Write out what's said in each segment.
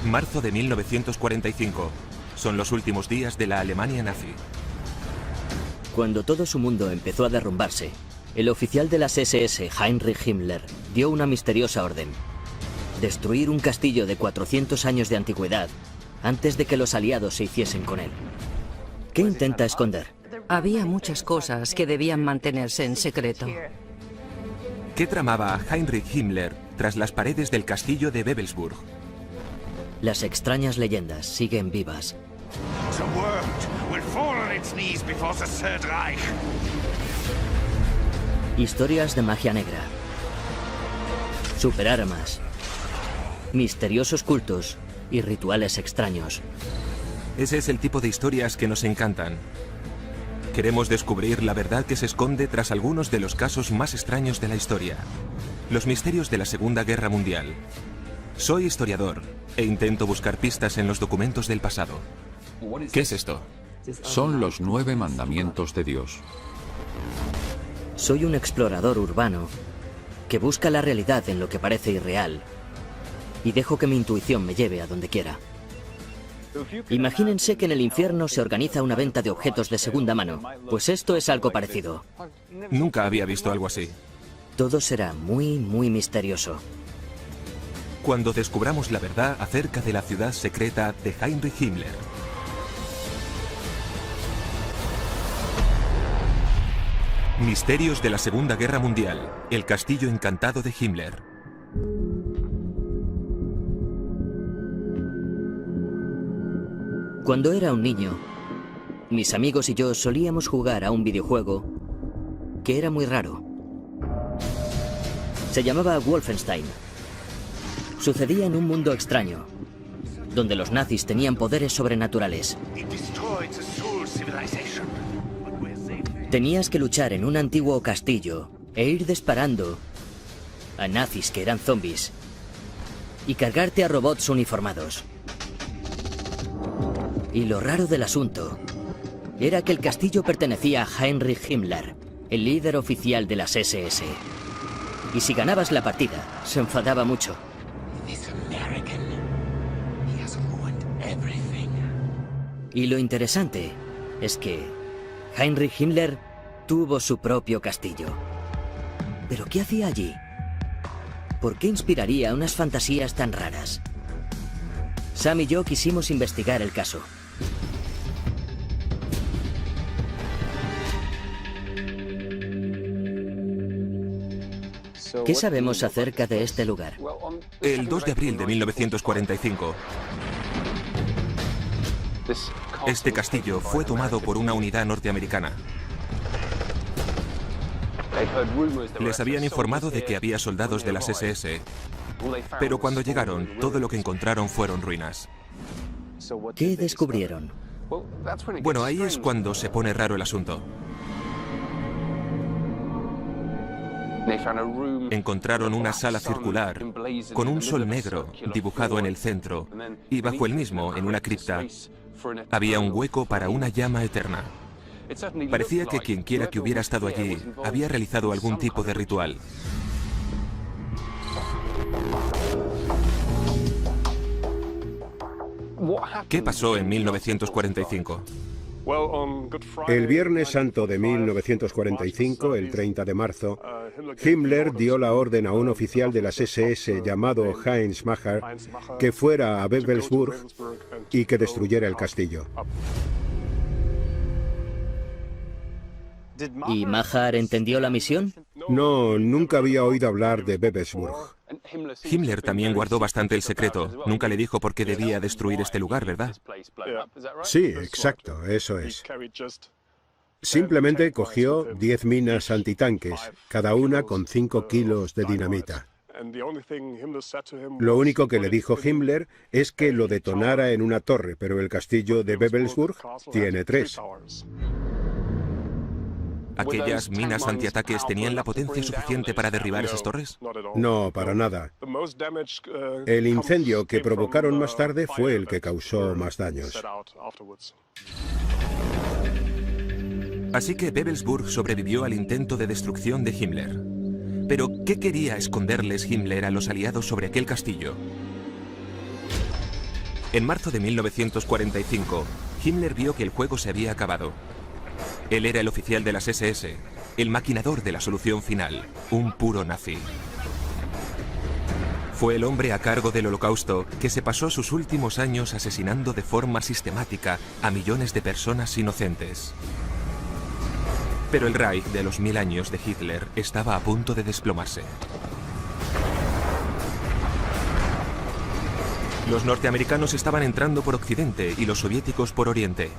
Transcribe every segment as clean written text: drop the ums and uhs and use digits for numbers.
Marzo de 1945. Son los últimos días de la Alemania nazi. Cuando todo su mundo empezó a derrumbarse, el oficial de las SS, Heinrich Himmler, dio una misteriosa orden: destruir un castillo de 400 años de antigüedad antes de que los aliados se hiciesen con él. ¿Qué intenta esconder? Había muchas cosas que debían mantenerse en secreto. ¿Qué tramaba Heinrich Himmler tras las paredes del castillo de Wewelsburg? Las extrañas leyendas siguen vivas. The world will fall on its knees before the Third Reich. Historias de magia negra, superarmas, misteriosos cultos y rituales extraños. Ese es el tipo de historias que nos encantan. Queremos descubrir la verdad que se esconde tras algunos de los casos más extraños de la historia. Los misterios de la Segunda Guerra Mundial. Soy historiador e intento buscar pistas en los documentos del pasado. ¿Qué es esto? Son los 9 mandamientos de Dios. Soy un explorador urbano que busca la realidad en lo que parece irreal y dejo que mi intuición me lleve a donde quiera. Imagínense que en el infierno se organiza una venta de objetos de segunda mano, pues esto es algo parecido. Nunca había visto algo así. Todo será muy, muy misterioso. Cuando descubramos la verdad acerca de la ciudad secreta de Heinrich Himmler. Misterios de la Segunda Guerra Mundial. El castillo encantado de Himmler. Cuando era un niño, mis amigos y yo solíamos jugar a un videojuego que era muy raro. Se llamaba Wolfenstein. Sucedía en un mundo extraño, donde los nazis tenían poderes sobrenaturales. Tenías que luchar en un antiguo castillo e ir disparando a nazis que eran zombies y cargarte a robots uniformados. Y lo raro del asunto era que el castillo pertenecía a Heinrich Himmler, el líder oficial de las SS. Y si ganabas la partida, se enfadaba mucho. Y lo interesante es que Heinrich Himmler tuvo su propio castillo. ¿Pero qué hacía allí? ¿Por qué inspiraría unas fantasías tan raras? Sam y yo quisimos investigar el caso. ¿Qué sabemos acerca de este lugar? El 2 de abril de 1945. Este castillo fue tomado por una unidad norteamericana. Les habían informado de que había soldados de las SS, pero cuando llegaron, todo lo que encontraron fueron ruinas. ¿Qué descubrieron? Bueno, ahí es cuando se pone raro el asunto. Encontraron una sala circular con un sol negro dibujado en el centro y bajo el mismo, en una cripta, había un hueco para una llama eterna. Parecía que quien quiera que hubiera estado allí había realizado algún tipo de ritual. ¿Qué pasó en 1945? El Viernes Santo de 1945, el 30 de marzo, Himmler dio la orden a un oficial de las SS llamado Heinz Macher que fuera a Wewelsburg y que destruyera el castillo. ¿Y Macher entendió la misión? No, nunca había oído hablar de Wewelsburg. Himmler también guardó bastante el secreto. Nunca le dijo por qué debía destruir este lugar, ¿verdad? Sí, exacto, eso es. Simplemente cogió 10 minas antitanques, cada una con 5 kilos de dinamita. Lo único que le dijo Himmler es que lo detonara en una torre, pero el castillo de Wewelsburg tiene 3. ¿Aquellas minas antiataques tenían la potencia suficiente para derribar esas torres? No, para nada. El incendio que provocaron más tarde fue el que causó más daños. Así que Wewelsburg sobrevivió al intento de destrucción de Himmler. Pero, ¿qué quería esconderles Himmler a los aliados sobre aquel castillo? En marzo de 1945, Himmler vio que el juego se había acabado. Él era el oficial de las SS, el maquinador de la solución final, un puro nazi. Fue el hombre a cargo del Holocausto que se pasó sus últimos años asesinando de forma sistemática a millones de personas inocentes. Pero el Reich de los 1000 años de Hitler estaba a punto de desplomarse. Los norteamericanos estaban entrando por Occidente y los soviéticos por Oriente.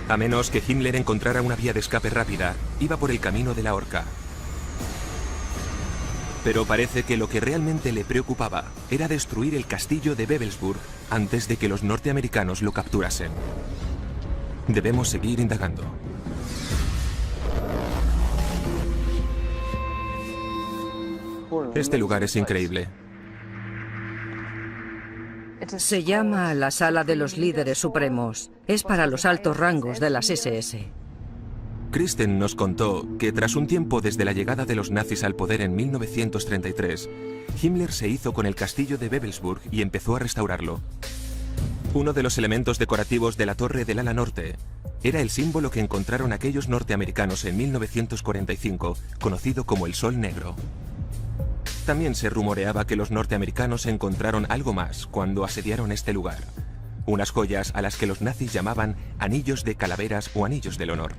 A menos que Himmler encontrara una vía de escape rápida, iba por el camino de la horca. Pero parece que lo que realmente le preocupaba era destruir el castillo de Wewelsburg antes de que los norteamericanos lo capturasen. Debemos seguir indagando. Este lugar es increíble. Se llama la Sala de los Líderes Supremos. Es para los altos rangos de las SS. Kristen nos contó que tras un tiempo desde la llegada de los nazis al poder en 1933, Himmler se hizo con el castillo de Wewelsburg y empezó a restaurarlo. Uno de los elementos decorativos de la torre del ala norte era el símbolo que encontraron aquellos norteamericanos en 1945, conocido como el Sol Negro. También se rumoreaba que los norteamericanos encontraron algo más cuando asediaron este lugar, unas joyas a las que los nazis llamaban anillos de calaveras o anillos del honor.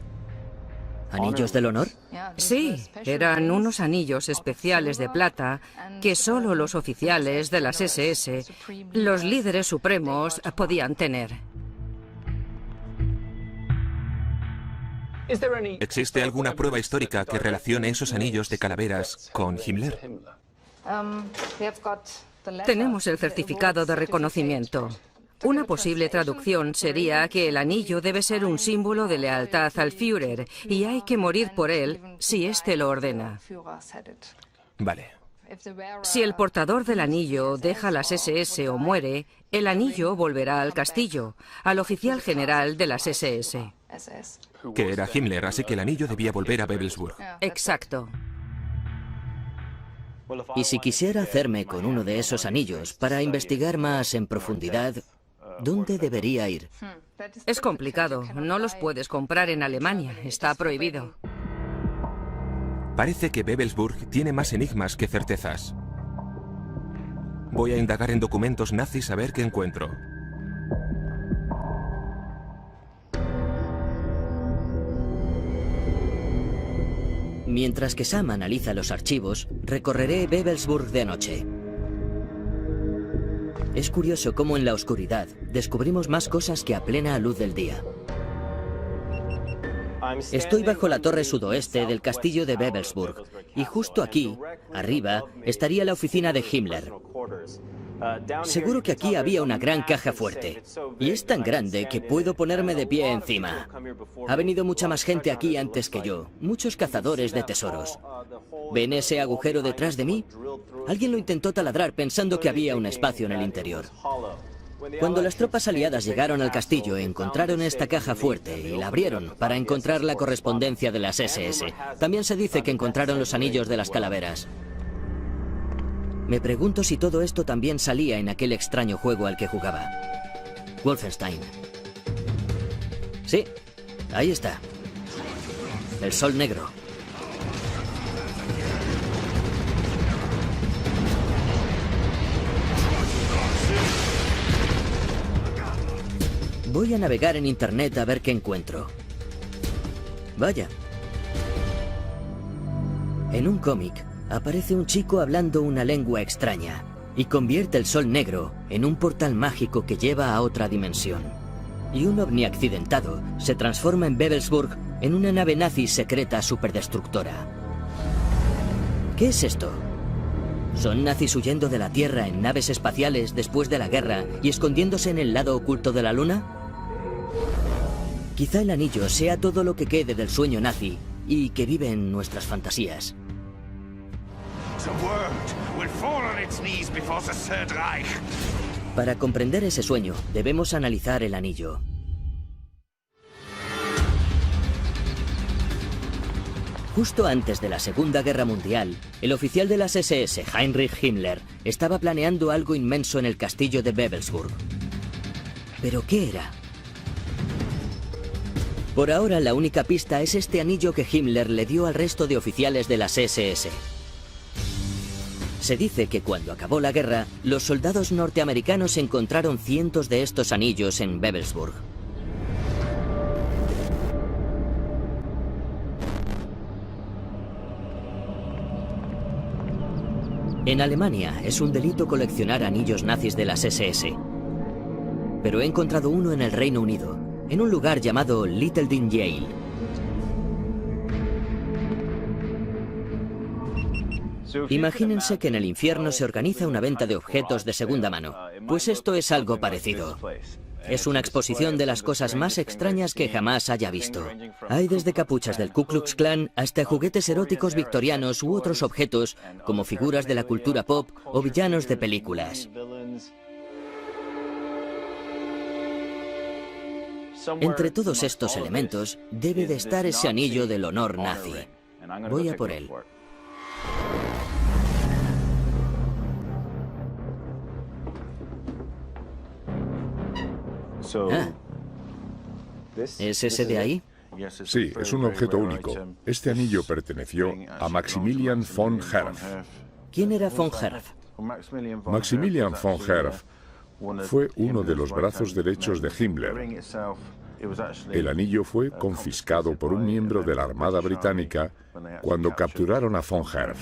¿Anillos del honor? Sí, eran unos anillos especiales de plata que solo los oficiales de las SS, los líderes supremos, podían tener. ¿Existe alguna prueba histórica que relacione esos anillos de calaveras con Himmler? Tenemos el certificado de reconocimiento. Una posible traducción sería que el anillo debe ser un símbolo de lealtad al Führer y hay que morir por él si éste lo ordena. Vale. Si el portador del anillo deja las SS o muere, el anillo volverá al castillo, al oficial general de las SS. Que era Himmler, así que el anillo debía volver a Wewelsburg. Exacto. Y si quisiera hacerme con uno de esos anillos para investigar más en profundidad, ¿dónde debería ir? Es complicado. No los puedes comprar en Alemania. Está prohibido. Parece que Wewelsburg tiene más enigmas que certezas. Voy a indagar en documentos nazis a ver qué encuentro. Mientras que Sam analiza los archivos, recorreré Wewelsburg de noche. Es curioso cómo en la oscuridad descubrimos más cosas que a plena luz del día. Estoy bajo la torre sudoeste del castillo de Wewelsburg y justo aquí, arriba, estaría la oficina de Himmler. Seguro que aquí había una gran caja fuerte y es tan grande que puedo ponerme de pie encima. Ha venido mucha más gente aquí antes que yo, muchos cazadores de tesoros. ¿Ven ese agujero detrás de mí? Alguien lo intentó taladrar pensando que había un espacio en el interior. Cuando las tropas aliadas llegaron al castillo, encontraron esta caja fuerte y la abrieron para encontrar la correspondencia de las SS. También se dice que encontraron los anillos de las calaveras. Me pregunto si todo esto también salía en aquel extraño juego al que jugaba. Wolfenstein. Sí, ahí está. El Sol Negro. Voy a navegar en internet a ver qué encuentro. Vaya. En un cómic aparece un chico hablando una lengua extraña y convierte el Sol Negro en un portal mágico que lleva a otra dimensión. Y un ovni accidentado se transforma en Wewelsburg en una nave nazi secreta superdestructora. ¿Qué es esto? ¿Son nazis huyendo de la Tierra en naves espaciales después de la guerra y escondiéndose en el lado oculto de la Luna? Quizá el anillo sea todo lo que quede del sueño nazi y que vive en nuestras fantasías. Para comprender ese sueño, debemos analizar el anillo. Justo antes de la Segunda Guerra Mundial, el oficial de las SS, Heinrich Himmler, estaba planeando algo inmenso en el castillo de Wewelsburg. ¿Pero qué era? Por ahora, la única pista es este anillo que Himmler le dio al resto de oficiales de las SS. Se dice que cuando acabó la guerra, los soldados norteamericanos encontraron cientos de estos anillos en Wewelsburg. En Alemania es un delito coleccionar anillos nazis de las SS. Pero he encontrado uno en el Reino Unido, en un lugar llamado Little Dean Yale. Imagínense que en el infierno se organiza una venta de objetos de segunda mano. Pues esto es algo parecido. Es una exposición de las cosas más extrañas que jamás haya visto. Hay desde capuchas del Ku Klux Klan hasta juguetes eróticos victorianos u otros objetos como figuras de la cultura pop o villanos de películas. Entre todos estos elementos debe de estar ese anillo del honor nazi. Voy a por él. ¿Es ese de ahí? Sí, es un objeto único. Este anillo perteneció a Maximilian von Herf. ¿Quién era von Herf? Maximilian von Herf fue uno de los brazos derechos de Himmler. El anillo fue confiscado por un miembro de la Armada Británica cuando capturaron a von Herf.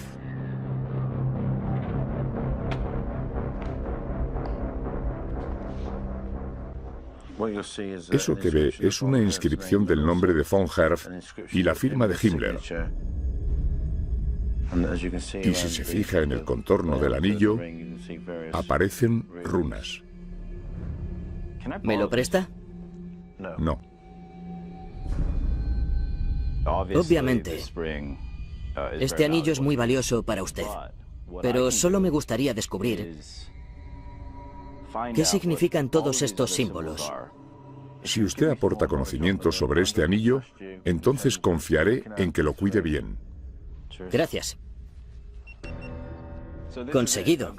Eso que ve es una inscripción del nombre de von Herf y la firma de Himmler. Y si se fija en el contorno del anillo, aparecen runas. ¿Me lo presta? No. Obviamente, este anillo es muy valioso para usted, pero solo me gustaría descubrir qué significan todos estos símbolos. Si usted aporta conocimiento sobre este anillo, entonces confiaré en que lo cuide bien. Gracias. Conseguido.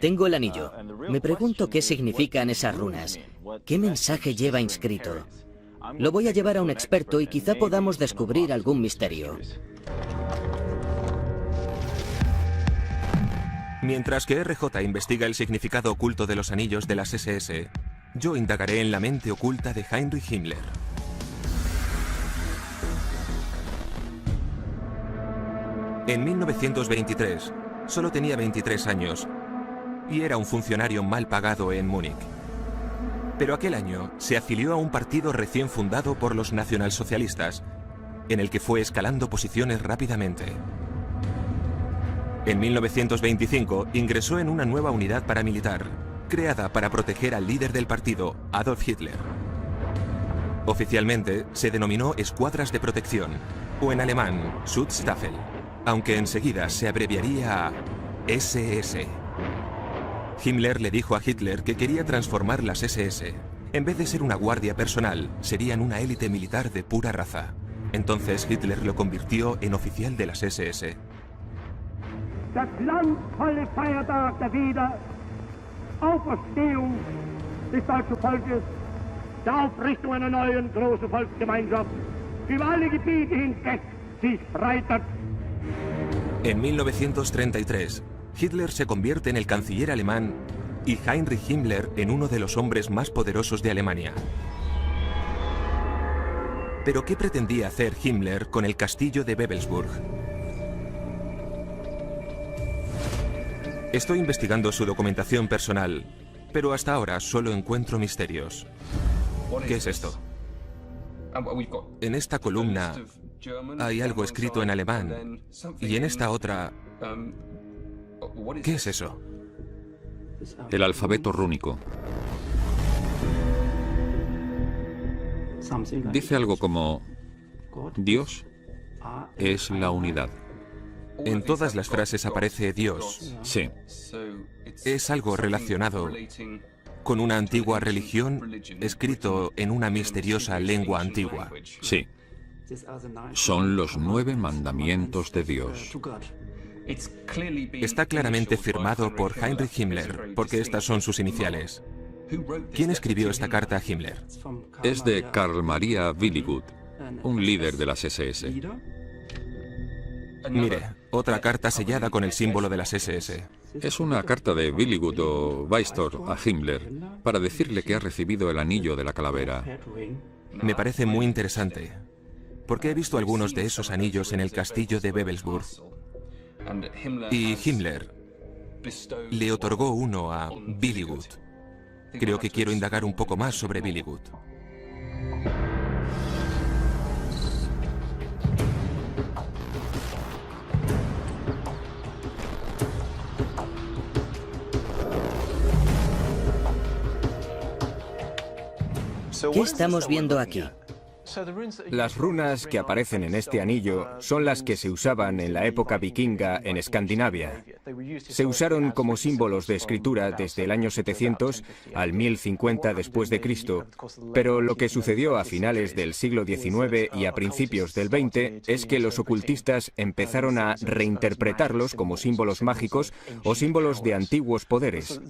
Tengo el anillo. Me pregunto qué significan esas runas. ¿Qué mensaje lleva inscrito? Lo voy a llevar a un experto y quizá podamos descubrir algún misterio. Mientras que RJ investiga el significado oculto de los anillos de las SS, yo indagaré en la mente oculta de Heinrich Himmler. En 1923, solo tenía 23 años y era un funcionario mal pagado en Múnich. Pero aquel año se afilió a un partido recién fundado por los nacionalsocialistas, en el que fue escalando posiciones rápidamente. En 1925 ingresó en una nueva unidad paramilitar, creada para proteger al líder del partido, Adolf Hitler. Oficialmente se denominó Escuadras de Protección, o en alemán, Schutzstaffel, aunque enseguida se abreviaría a SS. Himmler le dijo a Hitler que quería transformar las SS. En vez de ser una guardia personal, serían una élite militar de pura raza. Entonces Hitler lo convirtió en oficial de las SS. Das glanzvolle Feiertag der Wiederauferstehung des deutschen Volkes, der Aufrichtung einer neuen großen Volksgemeinschaft, über alle Gebiete hinweg sich breitet. En 1933, Hitler se convierte en el canciller alemán y Heinrich Himmler en uno de los hombres más poderosos de Alemania. ¿Pero qué pretendía hacer Himmler con el castillo de Wewelsburg? Estoy investigando su documentación personal, pero hasta ahora solo encuentro misterios. ¿Qué es esto? En esta columna hay algo escrito en alemán y en esta otra... ¿Qué es eso? El alfabeto rúnico. Dice algo como: Dios es la unidad. En todas las frases aparece Dios. Sí. Es algo relacionado con una antigua religión escrito en una misteriosa lengua antigua. Sí. Son los 9 mandamientos de Dios. Está claramente firmado por Heinrich Himmler, porque estas son sus iniciales. ¿Quién escribió esta carta a Himmler? Es de Karl Maria Willigut, un líder de las SS. Mire, otra carta sellada con el símbolo de las SS. Es una carta de Willigut o Weistor a Himmler para decirle que ha recibido el anillo de la calavera. Me parece muy interesante, porque he visto algunos de esos anillos en el castillo de Wewelsburg. Y Himmler le otorgó uno a Willigut. Creo que quiero indagar un poco más sobre Willigut. ¿Qué estamos viendo aquí? Las runas que aparecen en este anillo son las que se usaban en la época vikinga en Escandinavia. Se usaron como símbolos de escritura desde el año 700 al 1050 después de Cristo, pero lo que sucedió a finales del siglo XIX y a principios del XX es que los ocultistas empezaron a reinterpretarlos como símbolos mágicos o símbolos de antiguos poderes.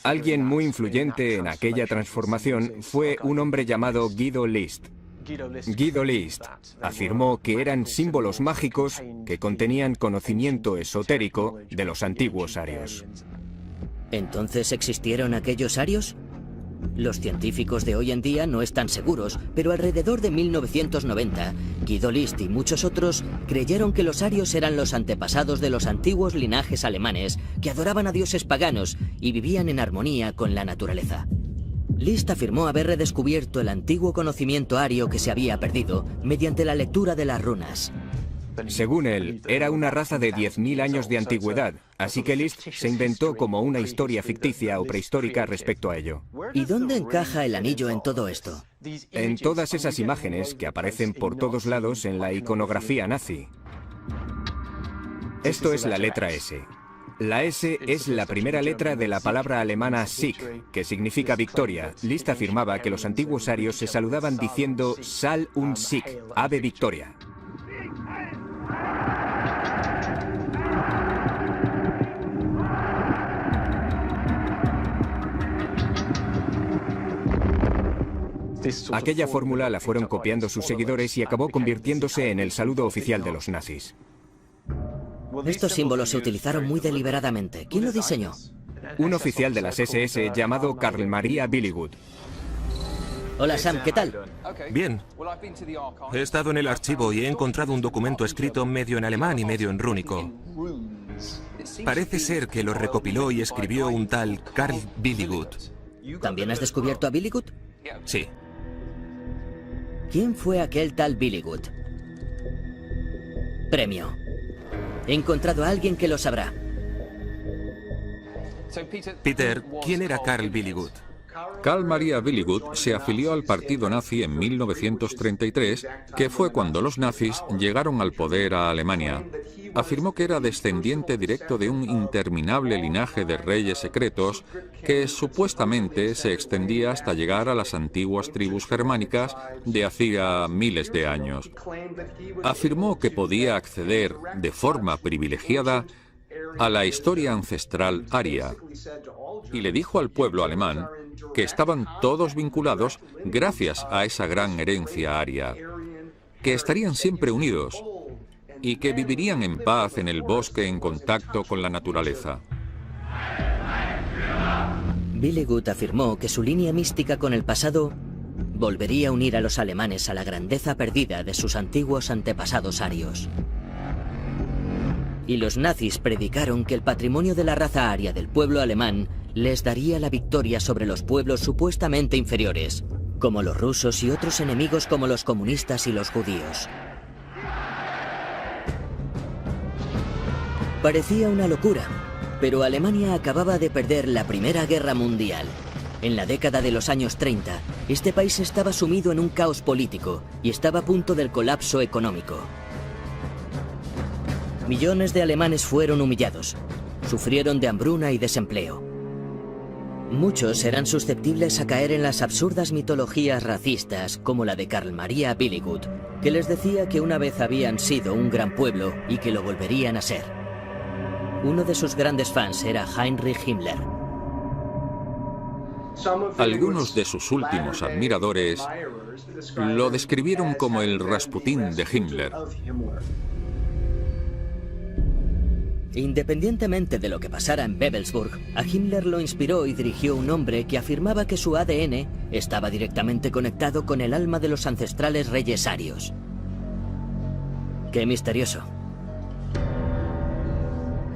Alguien muy influyente en aquella transformación fue un hombre llamado Guido List. Guido List afirmó que eran símbolos mágicos que contenían conocimiento esotérico de los antiguos arios. ¿Entonces existieron aquellos arios? Los científicos de hoy en día no están seguros, pero alrededor de 1990, Guido List y muchos otros creyeron que los arios eran los antepasados de los antiguos linajes alemanes que adoraban a dioses paganos y vivían en armonía con la naturaleza. List afirmó haber redescubierto el antiguo conocimiento ario que se había perdido mediante la lectura de las runas. Según él, era una raza de 10.000 años de antigüedad, así que List se inventó como una historia ficticia o prehistórica respecto a ello. ¿Y dónde encaja el anillo en todo esto? En todas esas imágenes que aparecen por todos lados en la iconografía nazi. Esto es la letra S. La S es la primera letra de la palabra alemana Sieg, que significa victoria. List afirmaba que los antiguos arios se saludaban diciendo Sal und Sieg, Ave Victoria. Aquella fórmula la fueron copiando sus seguidores y acabó convirtiéndose en el saludo oficial de los nazis. Estos símbolos se utilizaron muy deliberadamente. ¿Quién lo diseñó? Un oficial de las SS llamado Karl Maria Willigut. Hola Sam, ¿qué tal? Bien. He estado en el archivo y he encontrado un documento escrito medio en alemán y medio en rúnico. Parece ser que lo recopiló y escribió un tal Karl Willigut. ¿También has descubierto a Willigut? Sí. ¿Quién fue aquel tal Willigut? Premio. He encontrado a alguien que lo sabrá. Peter, ¿quién era Karl Willigut? Karl Maria Willigut se afilió al partido nazi en 1933, que fue cuando los nazis llegaron al poder a Alemania. Afirmó que era descendiente directo de un interminable linaje de reyes secretos que supuestamente se extendía hasta llegar a las antiguas tribus germánicas de hacía miles de años. Afirmó que podía acceder de forma privilegiada a la historia ancestral aria y le dijo al pueblo alemán que estaban todos vinculados gracias a esa gran herencia aria, que estarían siempre unidos y que vivirían en paz en el bosque en contacto con la naturaleza. Willigut afirmó que su línea mística con el pasado volvería a unir a los alemanes a la grandeza perdida de sus antiguos antepasados arios. Y los nazis predicaron que el patrimonio de la raza aria del pueblo alemán les daría la victoria sobre los pueblos supuestamente inferiores, como los rusos y otros enemigos como los comunistas y los judíos. Parecía una locura, pero Alemania acababa de perder la Primera Guerra Mundial. En la década de los años 30, este país estaba sumido en un caos político y estaba a punto del colapso económico. Millones de alemanes fueron humillados, sufrieron de hambruna y desempleo. Muchos eran susceptibles a caer en las absurdas mitologías racistas como la de Karl Maria Billigud, que les decía que una vez habían sido un gran pueblo y que lo volverían a ser. Uno de sus grandes fans era Heinrich Himmler. Algunos de sus últimos admiradores lo describieron como el Rasputín de Himmler. Independientemente de lo que pasara en Wewelsburg, a Himmler lo inspiró y dirigió un hombre que afirmaba que su ADN estaba directamente conectado con el alma de los ancestrales reyes arios. ¡Qué misterioso!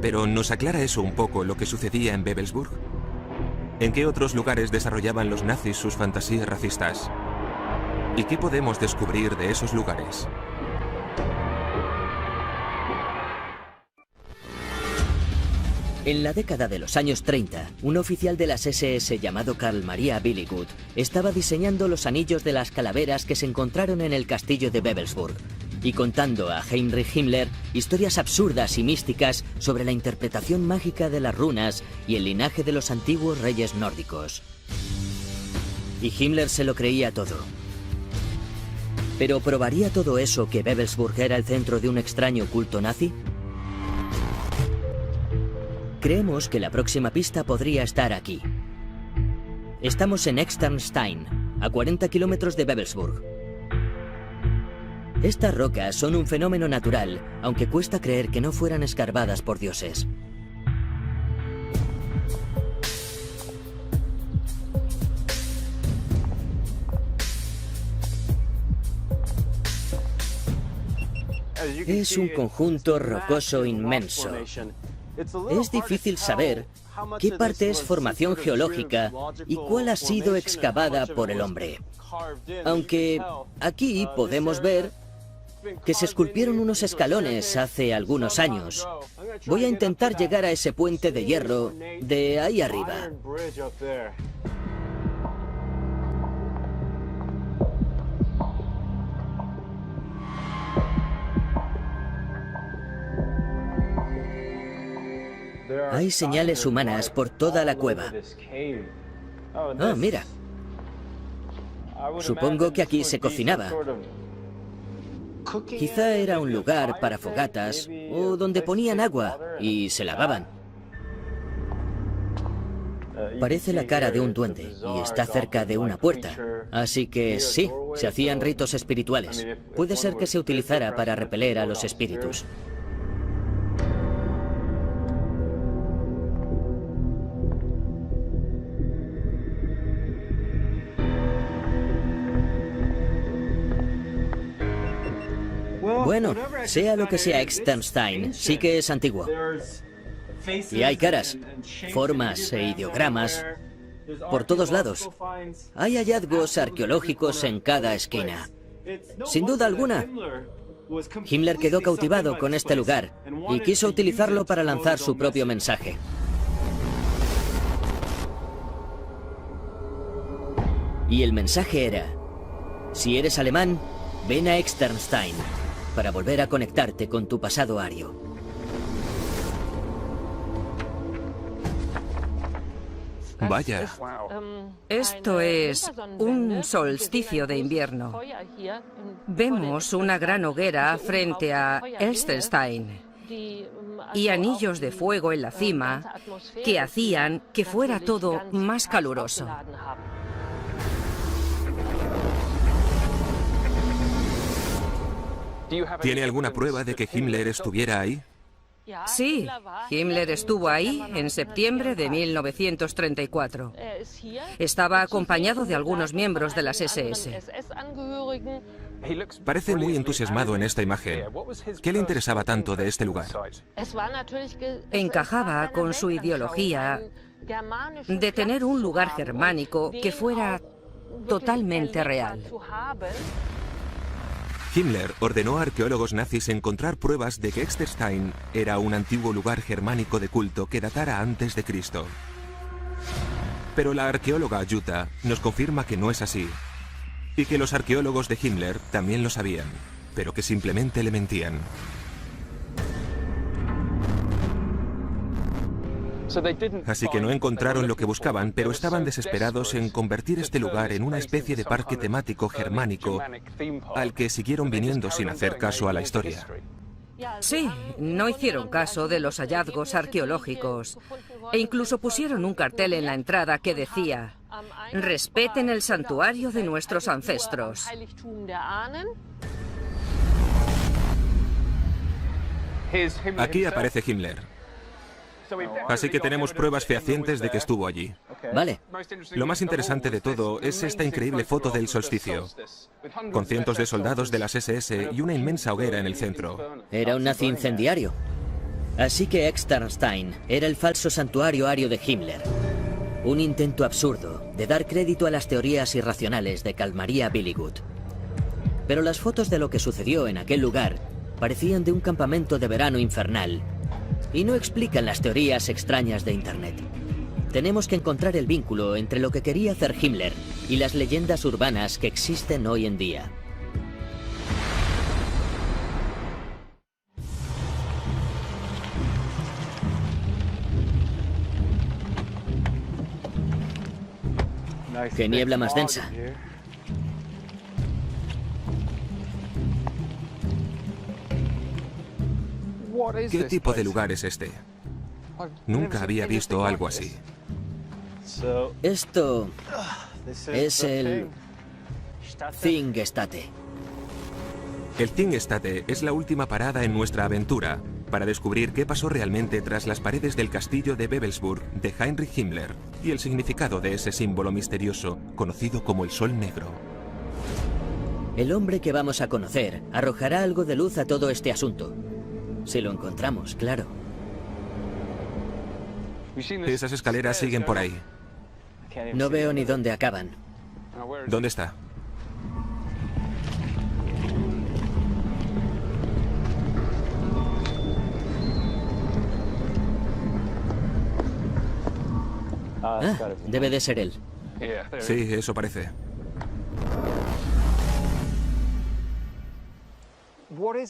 Pero ¿nos aclara eso un poco lo que sucedía en Wewelsburg? ¿En qué otros lugares desarrollaban los nazis sus fantasías racistas? ¿Y qué podemos descubrir de esos lugares? En la década de los años 30, un oficial de las SS llamado Karl Maria Billigud estaba diseñando los anillos de las calaveras que se encontraron en el castillo de Wewelsburg y contando a Heinrich Himmler historias absurdas y místicas sobre la interpretación mágica de las runas y el linaje de los antiguos reyes nórdicos. Y Himmler se lo creía todo. ¿Pero probaría todo eso que Wewelsburg era el centro de un extraño culto nazi? Creemos que la próxima pista podría estar aquí. Estamos en Externstein, a 40 kilómetros de Wewelsburg. Estas rocas son un fenómeno natural, aunque cuesta creer que no fueran escarbadas por dioses. Es un conjunto rocoso inmenso. Es difícil saber qué parte es formación geológica y cuál ha sido excavada por el hombre. Aunque aquí podemos ver que se esculpieron unos escalones hace algunos años. Voy a intentar llegar a ese puente de hierro de ahí arriba. Hay señales humanas por toda la cueva. Oh, mira. Supongo que aquí se cocinaba. Quizá era un lugar para fogatas o donde ponían agua y se lavaban. Parece la cara de un duende y está cerca de una puerta. Así que sí, se hacían ritos espirituales. Puede ser que se utilizara para repeler a los espíritus. Bueno, sea lo que sea Externstein, sí que es antiguo. Y hay caras, formas e ideogramas por todos lados. Hay hallazgos arqueológicos en cada esquina. Sin duda alguna, Himmler quedó cautivado con este lugar y quiso utilizarlo para lanzar su propio mensaje. Y el mensaje era: si eres alemán, ven a Externstein para volver a conectarte con tu pasado ario. Vaya. Esto es un solsticio de invierno. Vemos una gran hoguera frente a Externstein y anillos de fuego en la cima que hacían que fuera todo más caluroso. ¿Tiene alguna prueba de que Himmler estuviera ahí? Sí, Himmler estuvo ahí en septiembre de 1934. Estaba acompañado de algunos miembros de las SS. Parece muy entusiasmado en esta imagen. ¿Qué le interesaba tanto de este lugar? Encajaba con su ideología de tener un lugar germánico que fuera totalmente real. Himmler ordenó a arqueólogos nazis encontrar pruebas de que Externstein era un antiguo lugar germánico de culto que datara antes de Cristo. Pero la arqueóloga Jutta nos confirma que no es así, y que los arqueólogos de Himmler también lo sabían, pero que simplemente le mentían. Así que no encontraron lo que buscaban, pero estaban desesperados en convertir este lugar en una especie de parque temático germánico al que siguieron viniendo sin hacer caso a la historia. Sí, no hicieron caso de los hallazgos arqueológicos e incluso pusieron un cartel en la entrada que decía: respeten el santuario de nuestros ancestros. Aquí aparece Himmler. Así que tenemos pruebas fehacientes de que estuvo allí. Vale. Lo más interesante de todo es esta increíble foto del solsticio, con cientos de soldados de las SS y una inmensa hoguera en el centro. Era un nazi incendiario. Así que Externstein era el falso santuario ario de Himmler. Un intento absurdo de dar crédito a las teorías irracionales de Carl Maria Billigud. Pero las fotos de lo que sucedió en aquel lugar parecían de un campamento de verano infernal y no explican las teorías extrañas de Internet. Tenemos que encontrar el vínculo entre lo que quería hacer Himmler y las leyendas urbanas que existen hoy en día. ¡Qué niebla más densa! ¿Qué tipo de lugar es este? Nunca había visto algo así. Esto es el Thingstätte. El Thingstätte es la última parada en nuestra aventura para descubrir qué pasó realmente tras las paredes del castillo de Wewelsburg de Heinrich Himmler y el significado de ese símbolo misterioso conocido como el Sol Negro. El hombre que vamos a conocer arrojará algo de luz a todo este asunto. Si lo encontramos, claro. Esas escaleras siguen por ahí. No veo ni dónde acaban. ¿Dónde está? Debe de ser él. Sí, eso parece.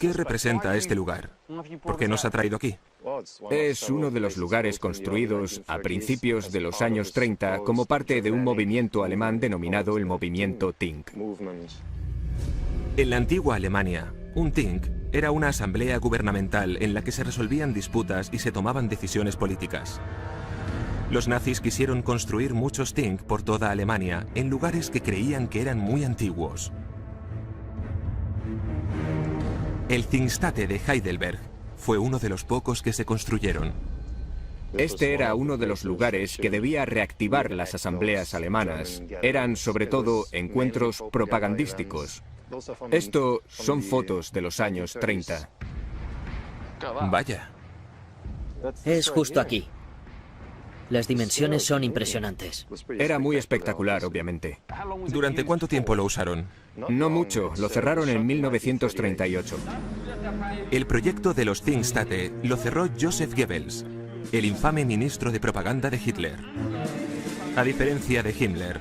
¿Qué representa este lugar? ¿Por qué nos ha traído aquí? Es uno de los lugares construidos a principios de los años 30 como parte de un movimiento alemán denominado el movimiento Tink. En la antigua Alemania, un Tink era una asamblea gubernamental en la que se resolvían disputas y se tomaban decisiones políticas. Los nazis quisieron construir muchos Tink por toda Alemania, en lugares que creían que eran muy antiguos. El Thingstätte de Heidelberg fue uno de los pocos que se construyeron. Este era uno de los lugares que debía reactivar las asambleas alemanas. Eran sobre todo encuentros propagandísticos. Esto son fotos de los años 30. Vaya. Es justo aquí. Las dimensiones son impresionantes. Era muy espectacular, obviamente. ¿Durante cuánto tiempo lo usaron? No mucho, lo cerraron en 1938. El proyecto de los Thingstätte lo cerró Joseph Goebbels, el infame ministro de propaganda de Hitler. A diferencia de Himmler,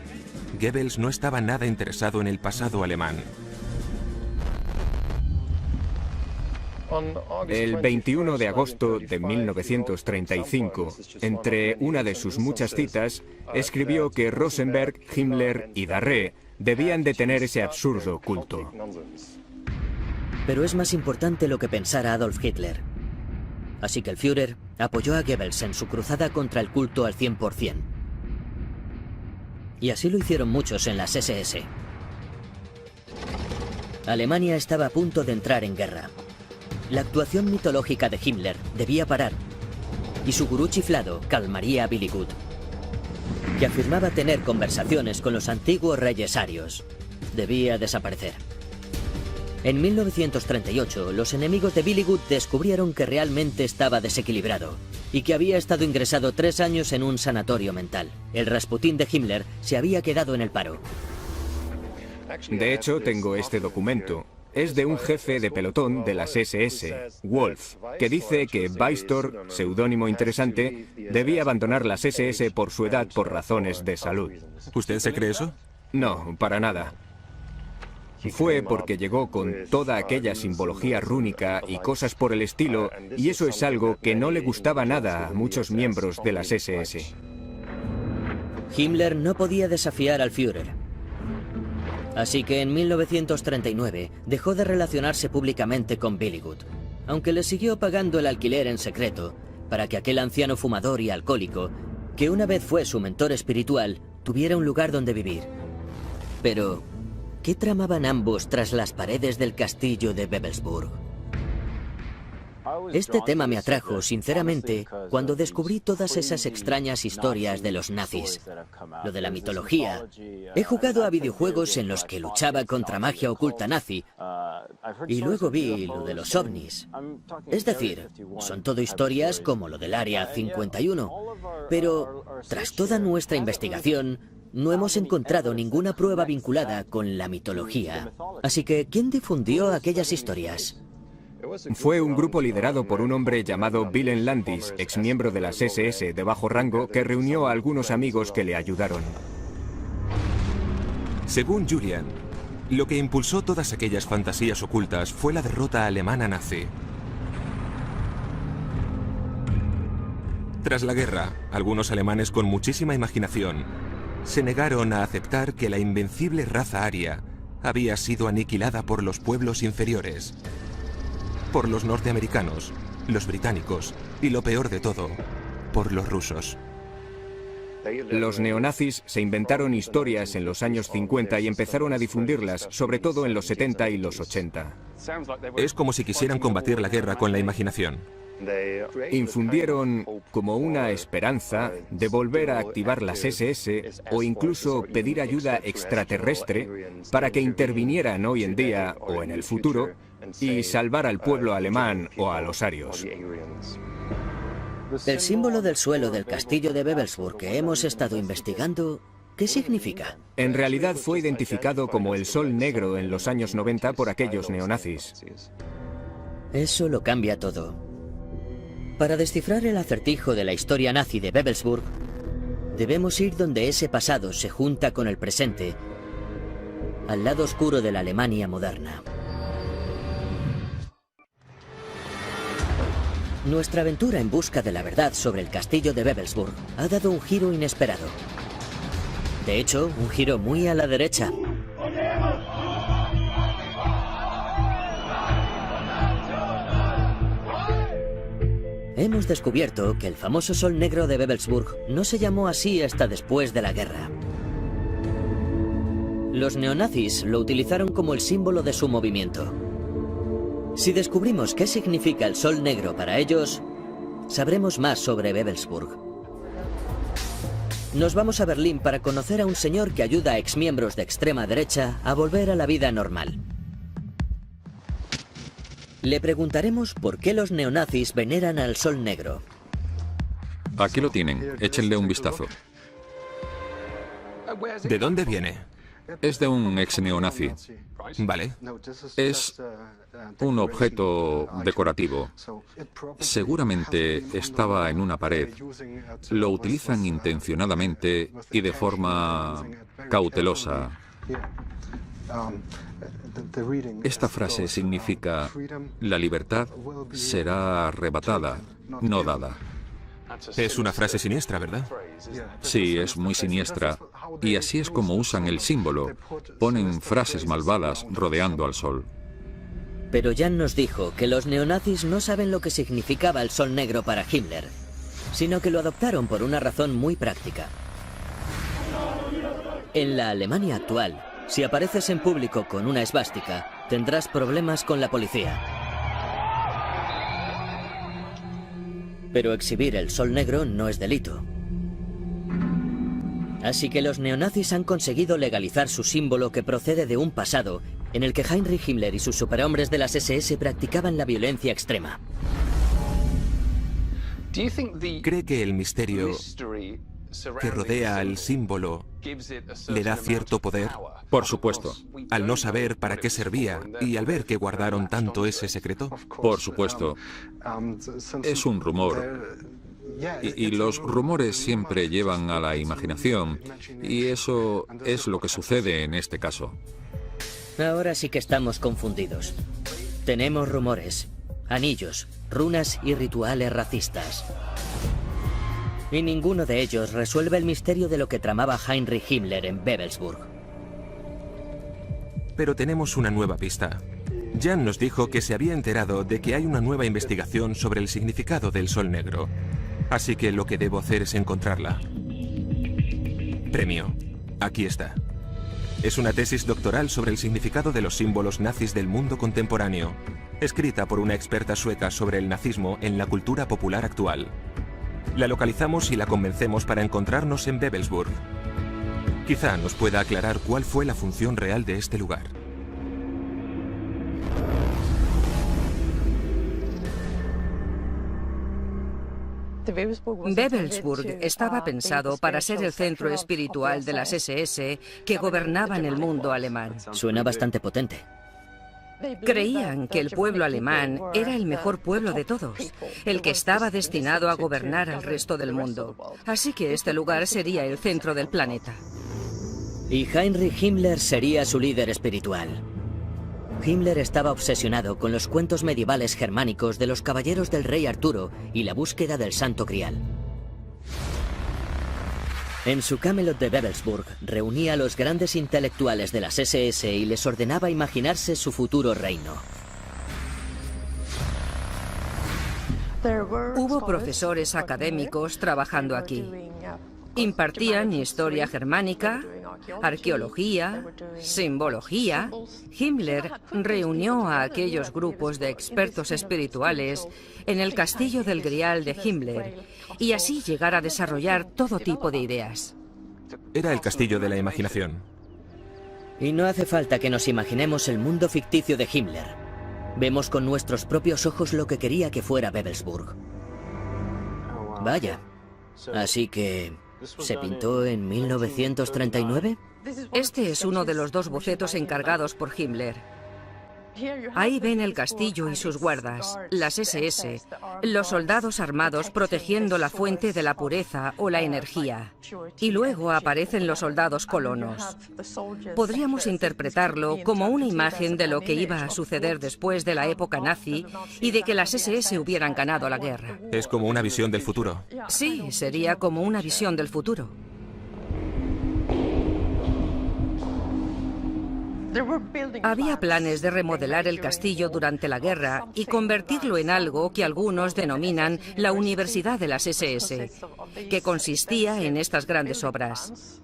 Goebbels no estaba nada interesado en el pasado alemán. El 21 de agosto de 1935, entre una de sus muchas citas, escribió que Rosenberg, Himmler y Darré debían detener ese absurdo culto. Pero es más importante lo que pensara Adolf Hitler. Así que el Führer apoyó a Goebbels en su cruzada contra el culto al 100%. Y así lo hicieron muchos en las SS. Alemania estaba a punto de entrar en guerra. La actuación mitológica de Himmler debía parar, y su gurú chiflado, Carl Maria Billigud, que afirmaba tener conversaciones con los antiguos reyes arios, debía desaparecer. En 1938, los enemigos de Billigud descubrieron que realmente estaba desequilibrado y que había estado ingresado 3 años en un sanatorio mental. El Rasputín de Himmler se había quedado en el paro. De hecho, tengo este documento. Es de un jefe de pelotón de las SS, Wolf, que dice que Weistor, seudónimo interesante, debía abandonar las SS por su edad por razones de salud. ¿Usted se cree eso? No, para nada. Fue porque llegó con toda aquella simbología rúnica y cosas por el estilo, y eso es algo que no le gustaba nada a muchos miembros de las SS. Himmler no podía desafiar al Führer. Así que en 1939 dejó de relacionarse públicamente con Billygood, aunque le siguió pagando el alquiler en secreto para que aquel anciano fumador y alcohólico, que una vez fue su mentor espiritual, tuviera un lugar donde vivir. Pero, ¿qué tramaban ambos tras las paredes del castillo de Wewelsburg? Este tema me atrajo, sinceramente, cuando descubrí todas esas extrañas historias de los nazis. Lo de la mitología. He jugado a videojuegos en los que luchaba contra magia oculta nazi, y luego vi lo de los ovnis. Es decir, son todo historias como lo del Área 51. Pero, tras toda nuestra investigación, no hemos encontrado ninguna prueba vinculada con la mitología. Así que, ¿quién difundió aquellas historias? Fue un grupo liderado por un hombre llamado Wilhelm Landis, exmiembro de las SS de bajo rango, que reunió a algunos amigos que le ayudaron. Según Julian, lo que impulsó todas aquellas fantasías ocultas fue la derrota alemana nazi. Tras la guerra, algunos alemanes con muchísima imaginación se negaron a aceptar que la invencible raza aria había sido aniquilada por los pueblos inferiores, por los norteamericanos, los británicos y, lo peor de todo, por los rusos. Los neonazis se inventaron historias en los años 50 y empezaron a difundirlas, sobre todo en los 70 y los 80. Es como si quisieran combatir la guerra con la imaginación. Infundieron como una esperanza de volver a activar las SS o incluso pedir ayuda extraterrestre para que intervinieran hoy en día o en el futuro y salvar al pueblo alemán o a los arios. El símbolo del suelo del castillo de Wewelsburg que hemos estado investigando, ¿qué significa? En realidad fue identificado como el Sol Negro en los años 90 por aquellos neonazis. Eso lo cambia todo. Para descifrar el acertijo de la historia nazi de Wewelsburg, debemos ir donde ese pasado se junta con el presente, al lado oscuro de la Alemania moderna. Nuestra aventura en busca de la verdad sobre el castillo de Wewelsburg ha dado un giro inesperado. De hecho, un giro muy a la derecha. Hemos descubierto que el famoso Sol Negro de Wewelsburg no se llamó así hasta después de la guerra. Los neonazis lo utilizaron como el símbolo de su movimiento. Si descubrimos qué significa el Sol Negro para ellos, sabremos más sobre Wewelsburg. Nos vamos a Berlín para conocer a un señor que ayuda a exmiembros de extrema derecha a volver a la vida normal. Le preguntaremos por qué los neonazis veneran al Sol Negro. Aquí lo tienen, échenle un vistazo. ¿De dónde viene? Es de un ex neonazi. Vale. Es un objeto decorativo. Seguramente estaba en una pared. Lo utilizan intencionadamente y de forma cautelosa. Esta frase significa: la libertad será arrebatada, no dada. Es una frase siniestra, ¿verdad? Sí, es muy siniestra. Y así es como usan el símbolo. Ponen frases malvadas rodeando al sol. Pero Jan nos dijo que los neonazis no saben lo que significaba el Sol Negro para Himmler, sino que lo adoptaron por una razón muy práctica. En la Alemania actual, si apareces en público con una esvástica, tendrás problemas con la policía. Pero exhibir el Sol Negro no es delito. Así que los neonazis han conseguido legalizar su símbolo, que procede de un pasado en el que Heinrich Himmler y sus superhombres de las SS practicaban la violencia extrema. ¿Cree que el misterio que rodea al símbolo le da cierto poder? Por supuesto. Al no saber para qué servía y al ver que guardaron tanto ese secreto. Por supuesto. Es un rumor. Y los rumores siempre llevan a la imaginación. Y eso es lo que sucede en este caso. Ahora sí que estamos confundidos. Tenemos rumores, anillos, runas y rituales racistas. Y ninguno de ellos resuelve el misterio de lo que tramaba Heinrich Himmler en Wewelsburg. Pero tenemos una nueva pista. Jan nos dijo que se había enterado de que hay una nueva investigación sobre el significado del Sol Negro. Así que lo que debo hacer es encontrarla. Premio. Aquí está. Es una tesis doctoral sobre el significado de los símbolos nazis del mundo contemporáneo, escrita por una experta sueca sobre el nazismo en la cultura popular actual. La localizamos y la convencemos para encontrarnos en Wewelsburg. Quizá nos pueda aclarar cuál fue la función real de este lugar. Wewelsburg estaba pensado para ser el centro espiritual de las SS que gobernaban el mundo alemán. Suena bastante potente. Creían que el pueblo alemán era el mejor pueblo de todos, el que estaba destinado a gobernar al resto del mundo. Así que este lugar sería el centro del planeta. Y Heinrich Himmler sería su líder espiritual. Himmler estaba obsesionado con los cuentos medievales germánicos de los caballeros del rey Arturo y la búsqueda del Santo Grial. En su Camelot de Wewelsburg reunía a los grandes intelectuales de las SS y les ordenaba imaginarse su futuro reino. Hubo profesores académicos trabajando aquí. Impartían historia germánica, arqueología, simbología. Himmler reunió a aquellos grupos de expertos espirituales en el castillo del Grial de Himmler y así llegar a desarrollar todo tipo de ideas. Era el castillo de la imaginación. Y no hace falta que nos imaginemos el mundo ficticio de Himmler. Vemos con nuestros propios ojos lo que quería que fuera Wewelsburg. Vaya. Así que... ¿se pintó en 1939? Este es uno de los 2 bocetos encargados por Himmler. Ahí ven el castillo y sus guardas, las SS, los soldados armados protegiendo la fuente de la pureza o la energía. Y luego aparecen los soldados colonos. Podríamos interpretarlo como una imagen de lo que iba a suceder después de la época nazi y de que las SS hubieran ganado la guerra. Es como una visión del futuro. Sí, sería como una visión del futuro. Había planes de remodelar el castillo durante la guerra y convertirlo en algo que algunos denominan la Universidad de las SS, que consistía en estas grandes obras.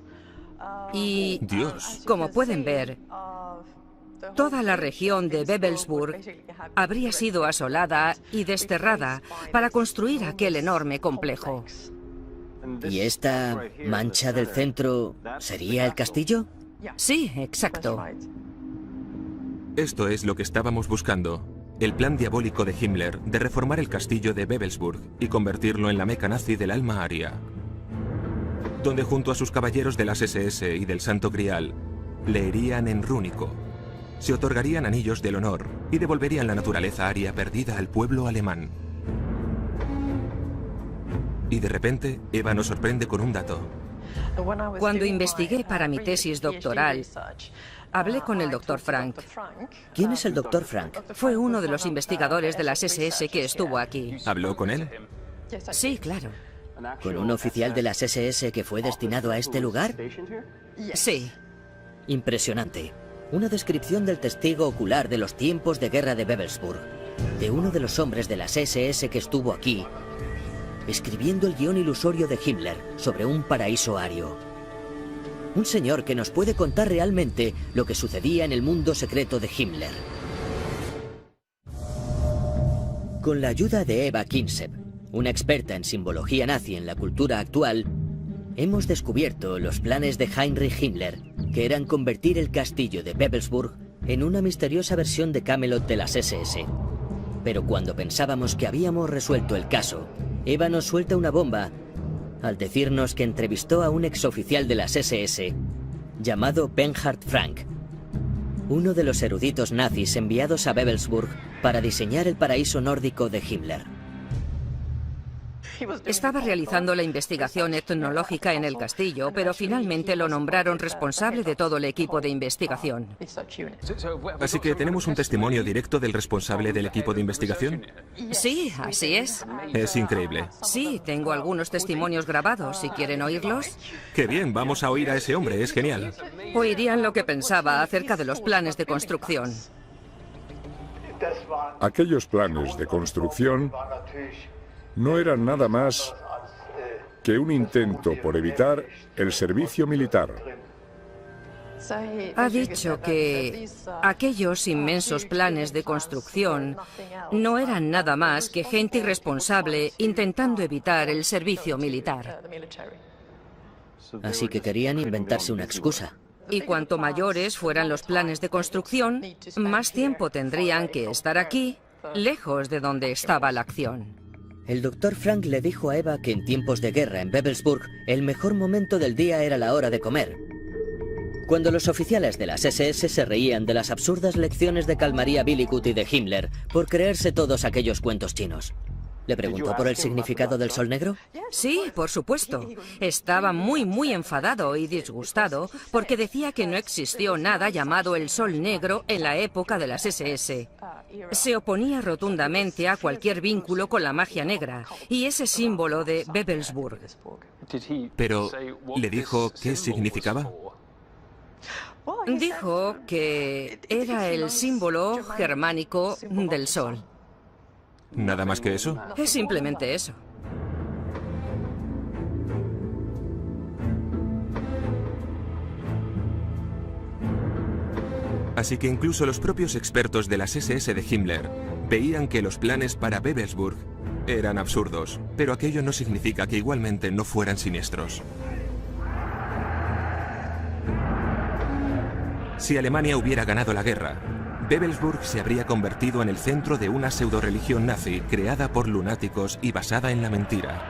Y, Dios, como pueden ver, toda la región de Wewelsburg habría sido asolada y desterrada para construir aquel enorme complejo. ¿Y esta mancha del centro sería el castillo? Sí, exacto. esto es lo que estábamos buscando. El plan diabólico de Himmler de reformar el castillo de Wewelsburg y convertirlo en la meca nazi del alma aria, donde junto a sus caballeros de las SS y del Santo Grial leerían en rúnico, se otorgarían anillos del honor y devolverían la naturaleza aria perdida al pueblo alemán. Y de repente, Eva nos sorprende con un dato. Cuando investigué para mi tesis doctoral, hablé con el Dr. Frank. ¿Quién es el Dr. Frank? Fue uno de los investigadores de las SS que estuvo aquí. ¿Habló con él? Sí, claro. ¿Con un oficial de las SS que fue destinado a este lugar? Sí. Impresionante. Una descripción del testigo ocular de los tiempos de guerra de Wewelsburg, de uno de los hombres de las SS que estuvo aquí, escribiendo el guión ilusorio de Himmler sobre un paraíso ario. Un señor que nos puede contar realmente lo que sucedía en el mundo secreto de Himmler. Con la ayuda de Eva Kinsep, una experta en simbología nazi en la cultura actual, hemos descubierto los planes de Heinrich Himmler, que eran convertir el castillo de Wewelsburg en una misteriosa versión de Camelot de las SS. Pero cuando pensábamos que habíamos resuelto el caso, Eva nos suelta una bomba al decirnos que entrevistó a un exoficial de las SS llamado Bernhard Frank, uno de los eruditos nazis enviados a Wewelsburg para diseñar el paraíso nórdico de Himmler. Estaba realizando la investigación etnológica en el castillo, pero finalmente lo nombraron responsable de todo el equipo de investigación. Así que tenemos un testimonio directo del responsable del equipo de investigación. Sí, así es. Es increíble. Sí, tengo algunos testimonios grabados, si quieren oírlos. Qué bien, vamos a oír a ese hombre, es genial. Oirían lo que pensaba acerca de los planes de construcción. Aquellos planes de construcción no eran nada más que un intento por evitar el servicio militar. Ha dicho que aquellos inmensos planes de construcción no eran nada más que gente irresponsable intentando evitar el servicio militar. Así que querían inventarse una excusa. Y cuanto mayores fueran los planes de construcción, más tiempo tendrían que estar aquí, lejos de donde estaba la acción. El Dr. Frank le dijo a Eva que en tiempos de guerra en Wewelsburg, el mejor momento del día era la hora de comer. Cuando los oficiales de las SS se reían de las absurdas lecciones de Karl-Maria Billigut y de Himmler por creerse todos aquellos cuentos chinos. ¿Le preguntó por el significado del Sol Negro? Sí, por supuesto. Estaba muy enfadado y disgustado porque decía que no existió nada llamado el Sol Negro en la época de las SS. Se oponía rotundamente a cualquier vínculo con la magia negra y ese símbolo de Wewelsburg. Pero, ¿le dijo qué significaba? Dijo que era el símbolo germánico del sol. ¿Nada más que eso? Es simplemente eso. Así que incluso los propios expertos de las SS de Himmler veían que los planes para Wewelsburg eran absurdos, pero aquello no significa que igualmente no fueran siniestros. Si Alemania hubiera ganado la guerra, Wewelsburg se habría convertido en el centro de una pseudoreligión nazi creada por lunáticos y basada en la mentira,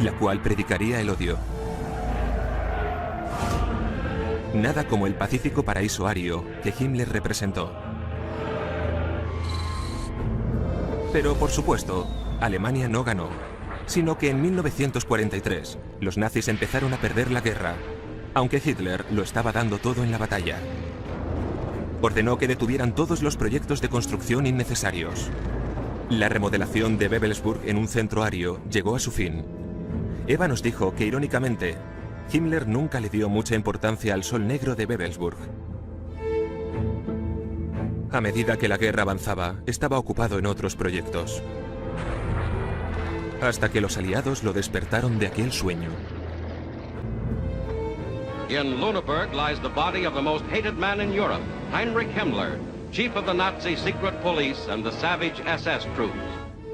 la cual predicaría el odio. Nada como el pacífico paraíso ario que Himmler representó. Pero, por supuesto, Alemania no ganó, sino que en 1943 los nazis empezaron a perder la guerra, aunque Hitler lo estaba dando todo en la batalla. Ordenó que detuvieran todos los proyectos de construcción innecesarios. La remodelación de Wewelsburg en un centro ario llegó a su fin. Eva nos dijo que, irónicamente, Himmler nunca le dio mucha importancia al Sol Negro de Wewelsburg. A medida que la guerra avanzaba, estaba ocupado en otros proyectos. Hasta que los aliados lo despertaron de aquel sueño. In Lüneburg lies the body of the most hated man in Europe, Heinrich Himmler, chief of the Nazi secret police and the savage SS troops.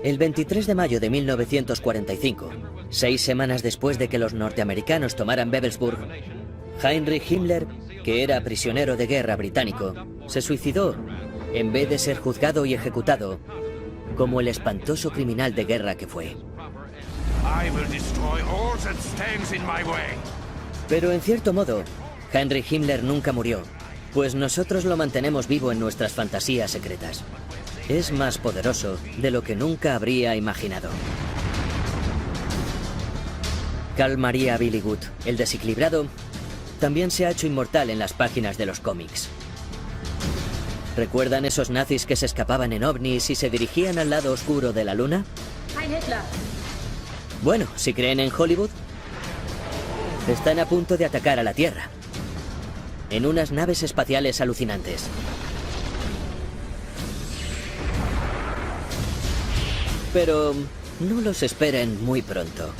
El 23 de mayo de 1945, 6 semanas después de que los norteamericanos tomaran Wewelsburg, Heinrich Himmler, que era prisionero de guerra británico, se suicidó en vez de ser juzgado y ejecutado como el espantoso criminal de guerra que fue. Pero en cierto modo, Heinrich Himmler nunca murió, pues nosotros lo mantenemos vivo en nuestras fantasías secretas. Es más poderoso de lo que nunca habría imaginado. Karl-Maria Billigut, el desequilibrado, también se ha hecho inmortal en las páginas de los cómics. ¿Recuerdan esos nazis que se escapaban en ovnis y se dirigían al lado oscuro de la luna? Bueno, si creen en Hollywood, están a punto de atacar a la Tierra en unas naves espaciales alucinantes. Pero no los esperen muy pronto.